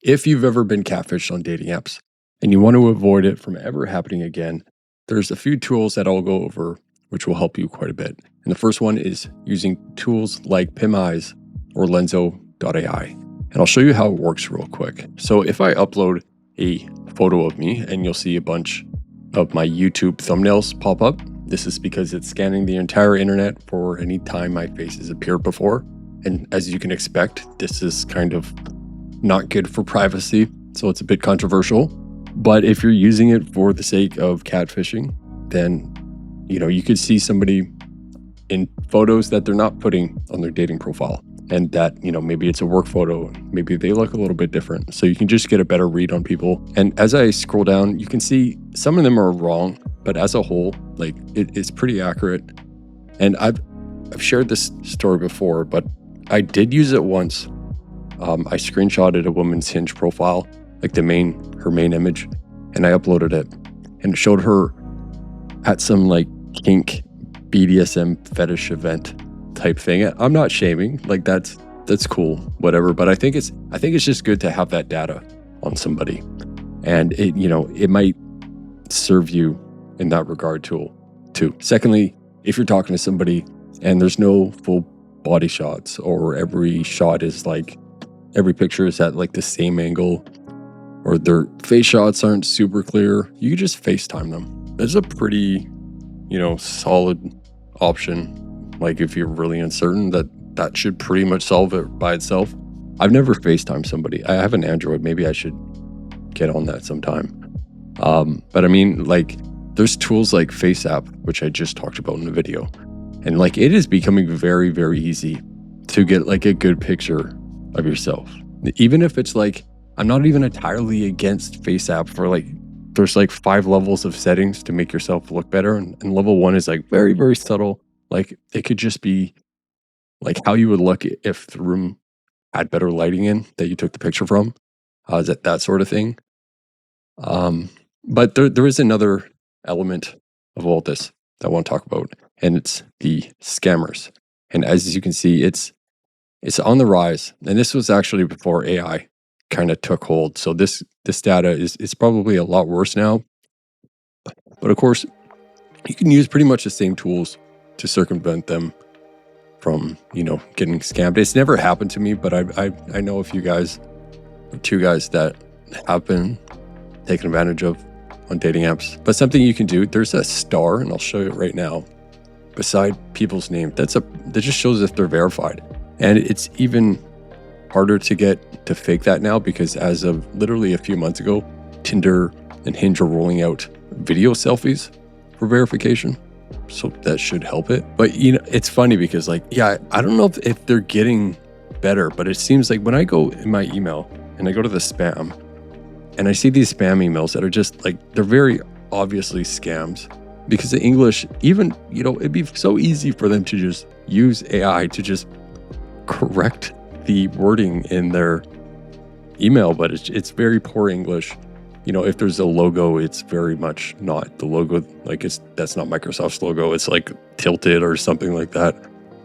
If you've ever been catfished on dating apps and you want to avoid it from ever happening again, there's a few tools that I'll go over which will help you quite a bit. And the first one is using tools like PimEyes or Lenzo.ai. And I'll show you how it works real quick. So if I upload a photo of me and you'll see a bunch of my YouTube thumbnails pop up, this is because it's scanning the entire internet for any time my face has appeared before. And as you can expect, this is kind of not good for privacy, so it's a bit controversial. But if you're using it for the sake of catfishing, then you could see somebody in photos that they're not putting on their dating profile, and that maybe it's a work photo, maybe they look a little bit different, so you can just get a better read on people. And as I scroll down, you can see some of them are wrong, but as a whole, like it's pretty accurate. And I've shared this story before, but I did use it once. I screenshotted a woman's Hinge profile, like her main image, and I uploaded it and showed her at some like kink BDSM fetish event type thing. I'm not shaming, like that's cool, whatever. But I think it's just good to have that data on somebody, and it might serve you in that regard too. Secondly, if you're talking to somebody and there's no full body shots, or every picture is at like the same angle, or their face shots aren't super clear, you can just FaceTime them. It's a pretty, solid option. Like if you're really uncertain, that should pretty much solve it by itself. I've never FaceTimed somebody. I have an Android. Maybe I should get on that sometime. But I mean, like there's tools like FaceApp, which I just talked about in the video. And like it is becoming very, very easy to get like a good picture of yourself. Even if it's like, I'm not even entirely against FaceApp for like, there's like 5 levels of settings to make yourself look better. And level 1 is like very, very subtle. Like it could just be like how you would look if the room had better lighting in that you took the picture from. That sort of thing. But there is another element of all this that I want to talk about, and it's the scammers. And as you can see, it's on the rise. And this was actually before AI kind of took hold. So this data is probably a lot worse now. But of course, you can use pretty much the same tools to circumvent them from, getting scammed. It's never happened to me, but I know a few guys, or 2 guys that have been taken advantage of on dating apps. But something you can do, there's a star, and I'll show you it right now, beside people's name. That just shows if they're verified. And it's even harder to get to fake that now, because as of literally a few months ago, Tinder and Hinge are rolling out video selfies for verification. So that should help it. But it's funny because like, I don't know if they're getting better, but it seems like when I go in my email and I go to the spam and I see these spam emails that are just like, they're very obviously scams, because the English, even, it'd be so easy for them to just use AI to just correct the wording in their email, but it's very poor English. If there's a logo, it's very much not the logo. Like that's not Microsoft's logo. It's like tilted or something like that.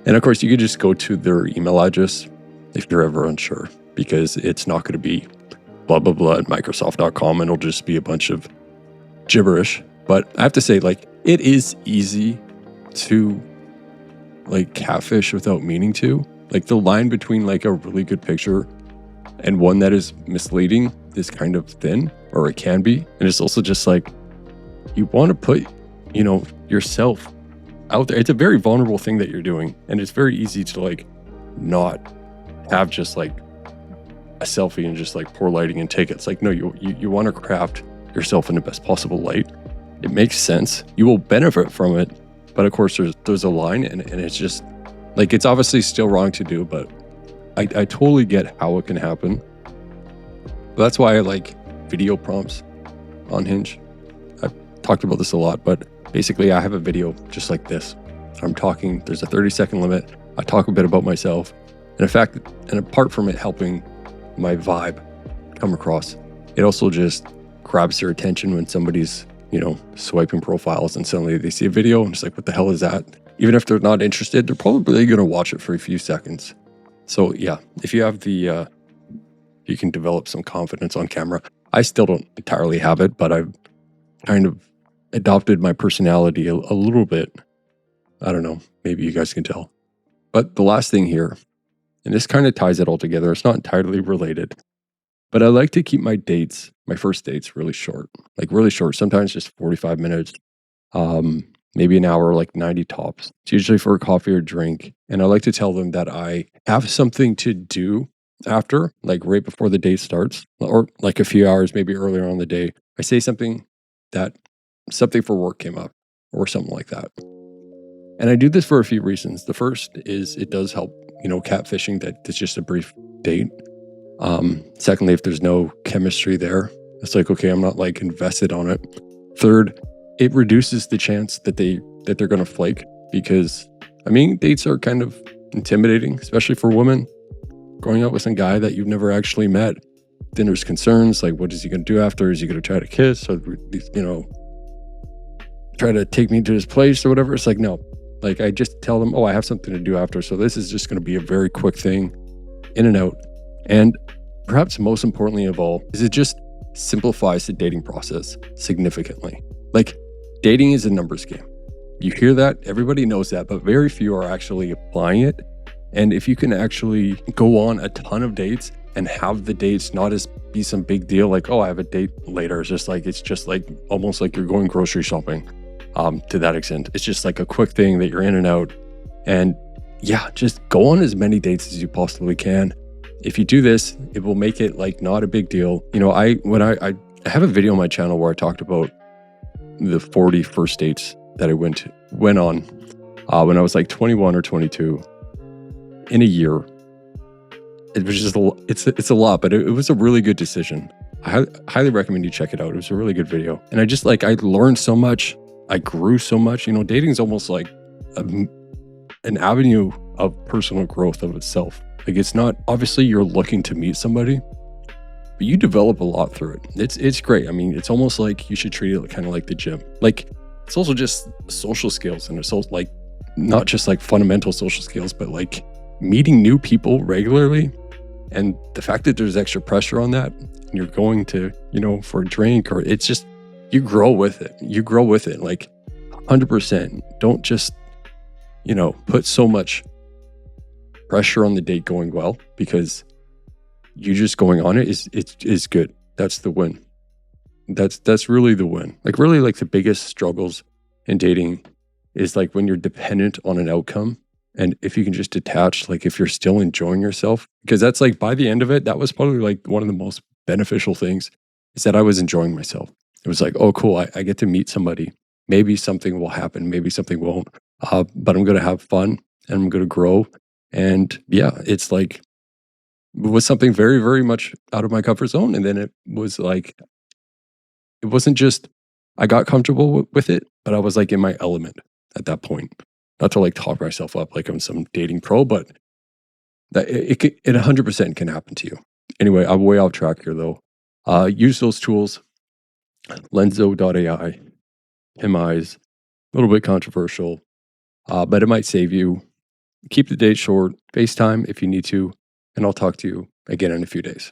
And of course, you could just go to their email address if you're ever unsure, because it's not going to be blah, blah, blah at Microsoft.com, and it'll just be a bunch of gibberish. But I have to say, like, it is easy to like catfish without meaning to. Like the line between like a really good picture and one that is misleading is kind of thin, or it can be. And it's also just like, you want to put, yourself out there. It's a very vulnerable thing that you're doing. And it's very easy to like not have just like a selfie and just like poor lighting and take it. It's like, no, you want to craft yourself in the best possible light. It makes sense. You will benefit from it. But of course there's a line, and it's just like, it's obviously still wrong to do, but I totally get how it can happen. But that's why I like video prompts on Hinge. I've talked about this a lot, but basically I have a video just like this. I'm talking, there's a 30-second limit. I talk a bit about myself. And in fact, and apart from it helping my vibe come across, it also just grabs their attention when somebody's, swiping profiles and suddenly they see a video and it's like, what the hell is that? Even if they're not interested, they're probably going to watch it for a few seconds. So yeah, if you have the you can develop some confidence on camera. I still don't entirely have it, but I've kind of adopted my personality a little bit. I don't know, maybe you guys can tell. But the last thing here, and this kind of ties it all together, it's not entirely related, but I like to keep my dates, my first dates, really short, like really short, sometimes just 45 minutes, maybe an hour, like 90 tops. It's usually for a coffee or drink. And I like to tell them that I have something to do after, like right before the date starts, or like a few hours, maybe earlier on the day. I say something that something for work came up or something like that. And I do this for a few reasons. The first is it does help, catfishing, that it's just a brief date. Secondly, if there's no chemistry there, it's like, okay, I'm not like invested on it. Third, it reduces the chance that they're going to flake, because dates are kind of intimidating, especially for women. Going out with some guy that you've never actually met, then there's concerns like, what is he going to do after? Is he going to try to kiss, or try to take me to his place or whatever? It's like, no. Like, I just tell them, oh, I have something to do after, so this is just going to be a very quick thing, in and out. And perhaps most importantly of all is it just simplifies the dating process significantly. Like, dating is a numbers game. You hear that, everybody knows that, but very few are actually applying it. And if you can actually go on a ton of dates and have the dates not as be some big deal, like, oh, I have a date later. It's just like almost like you're going grocery shopping. To that extent, it's just like a quick thing that you're in and out. And yeah, just go on as many dates as you possibly can. If you do this, it will make it like not a big deal. I have a video on my channel where I talked about the 40 first dates that I went on when I was like 21 or 22 in a year. It was just it's a lot, but it was a really good decision. I highly recommend you check it out. It was a really good video, and I learned so much. I grew so much. Dating is almost like an avenue of personal growth of itself. Like, it's not, obviously you're looking to meet somebody, but you develop a lot through it. It's great. It's almost like you should treat it kind of like the gym. Like, it's also just social skills, and it's also like not just like fundamental social skills, but like meeting new people regularly. And the fact that there's extra pressure on that, and you're going to, for a drink, or it's just, you grow with it. You grow with it, like 100%. Don't just, put so much pressure on the date going well, because you just going on it is good. That's the win. That's really the win. Like, really, like the biggest struggles in dating is like when you're dependent on an outcome. And if you can just detach, like if you're still enjoying yourself, because that's like, by the end of it, that was probably like one of the most beneficial things, is that I was enjoying myself. It was like, oh, cool, I get to meet somebody. Maybe something will happen, maybe something won't. But I'm going to have fun, and I'm going to grow. And yeah, it's like, it was something very, very much out of my comfort zone. And then it was like, it wasn't just, I got comfortable with it, but I was like in my element at that point. Not to like talk myself up like I'm some dating pro, but that it 100% can happen to you. Anyway, I'm way off track here though. Use those tools. Lenzo.ai, Himize, a little bit controversial, but it might save you. Keep the date short, FaceTime if you need to, and I'll talk to you again in a few days.